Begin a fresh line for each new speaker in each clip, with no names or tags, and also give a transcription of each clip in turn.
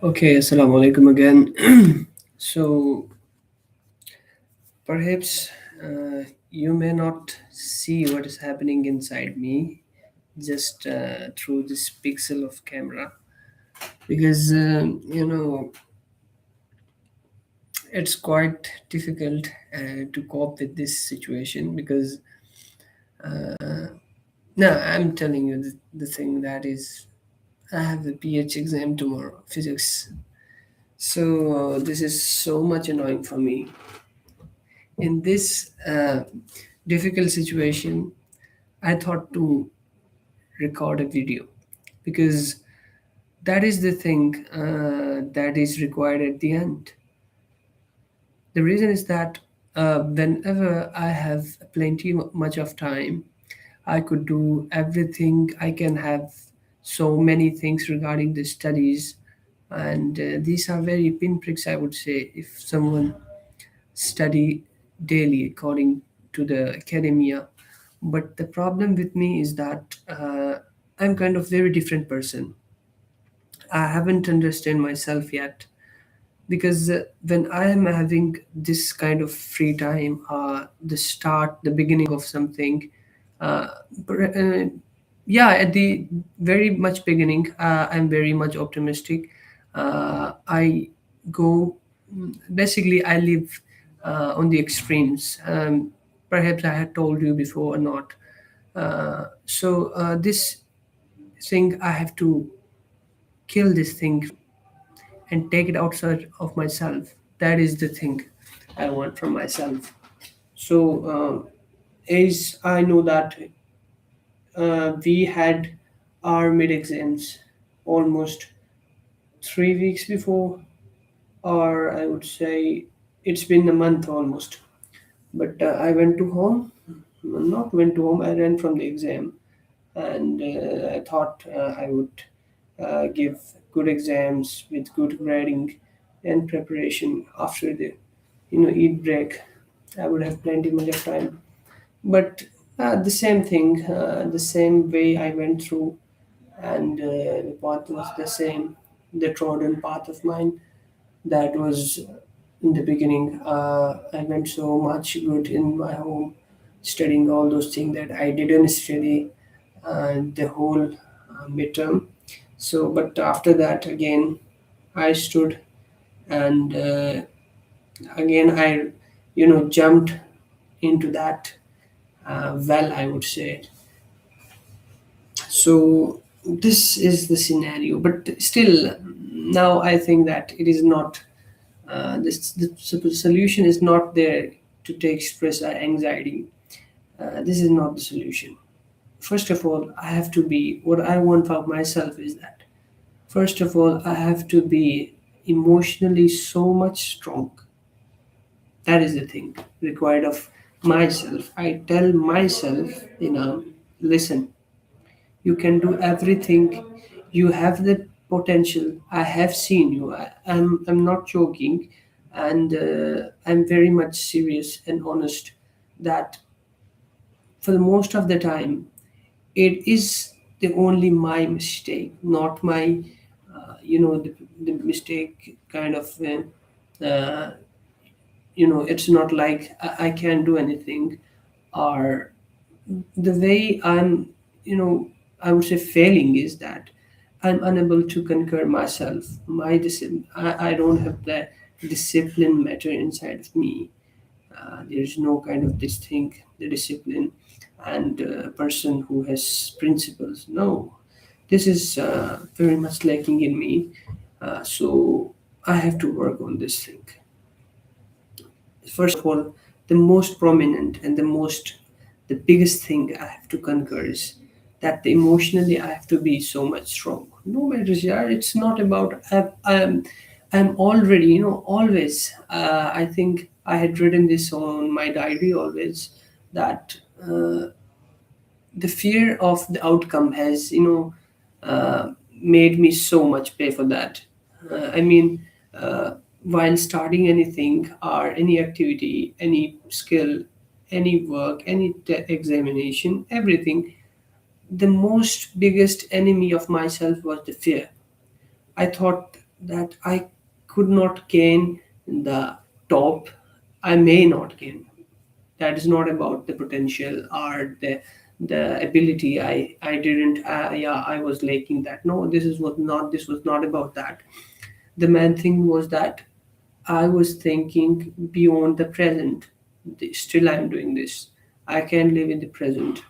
Okay, assalamu alaikum again. So perhaps you may not see what is happening inside me just through this pixel of camera because it's quite difficult to cope with this situation because no, I'm telling you the thing that is I have the PH exam tomorrow, physics. So this is so much annoying for me. In this difficult situation, I thought to record a video because that is the thing that is required at the end. The reason is that whenever I have plenty much of time, I could do everything. I can have so many things regarding the studies, and these are very pinpricks, I would say, if someone study daily according to the academia. But the problem with me is that I'm kind of very different person. I haven't understand myself yet because when I am having this kind of free time, the beginning of something, uh, per- uh, yeah, at the very much beginning, I'm very much optimistic. I go, basically, I live on the extremes. Perhaps I had told you before or not. So this thing, I have to kill this thing and take it outside of myself. That is the thing I want from myself. So, as I know that we had our mid exams almost 3 weeks before, or I would say it's been a month almost. But I went to home, not went to home, I ran from the exam, and I thought I would give good exams with good grading and preparation after the eat break. I would have plenty much of time. But the same thing, the same way I went through, and the path was the same, the trodden path of mine. That was in the beginning. I went so much good in my home, studying all those things that I didn't study the whole midterm. So, but after that, again, I stood and again I, jumped into that well, I would say. So this is the scenario, but still, now I think that it is not. The solution is not there to take stress or anxiety. This is not the solution. First of all, I have to be what I want for myself is that. First of all, I have to be emotionally so much strong. That is the thing required of myself. I tell myself, listen, you can do everything. You have the potential. I have seen you. I'm not joking, and I'm very much serious and honest that for the most of the time, it is the only my mistake, not my, the mistake kind of. Uh, it's not like I can't do anything, or the way I'm, I would say failing is that I'm unable to conquer myself. I don't have that discipline matter inside of me. There's no kind of this thing, the discipline, and a person who has principles. No, this is very much lacking in me. So I have to work on this thing. First of all, the most prominent and the biggest thing I have to conquer is that emotionally I have to be so much strong. No matter, yeah, it's not about I'm already, always. I think I had written this on my diary always that the fear of the outcome has, made me so much pay for that. I mean, while starting anything or any activity, any skill, any work, any examination, everything, the most biggest enemy of myself was the fear. I thought that I could not gain the top. I may not gain. That is not about the potential or the ability. I didn't. Yeah, I was lacking that. No, this is what not. This was not about that. The main thing was that I was thinking beyond the present. Still, I'm doing this. I can live in the present.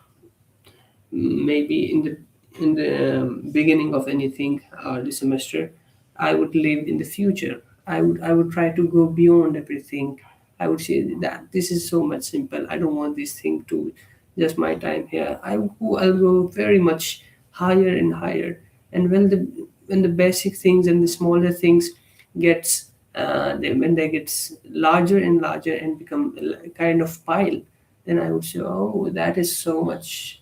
Maybe in the beginning of anything the semester, I would live in the future. I would try to go beyond everything. I would say that this is so much simple. I don't want this thing to just my time here. I'll go very much higher and higher. And when the basic things and the smaller things gets when they get larger and larger and become a kind of pile, then I would say, oh, that is so much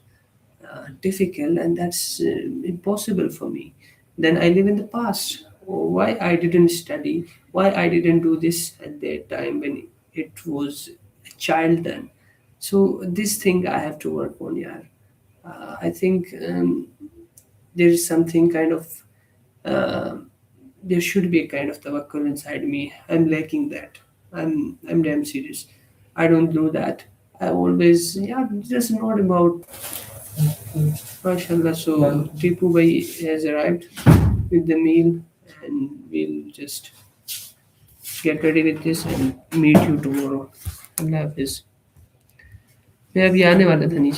difficult, and that's impossible for me. Then I live in the past. Oh, why I didn't study, why I didn't do this at that time when it was a child then. So this thing I have to work on. Yeah, I think there is something kind of uh, there should be a kind of tawakkul inside me. I'm lacking that. I'm damn serious. I don't do that. I always, yeah, just not about. MashaAllah. So Tipu Bhai has arrived with the meal, and we'll just get ready with this and meet you tomorrow. अल्लाह हाफिज. मैं अभी आने वाला था नीचे.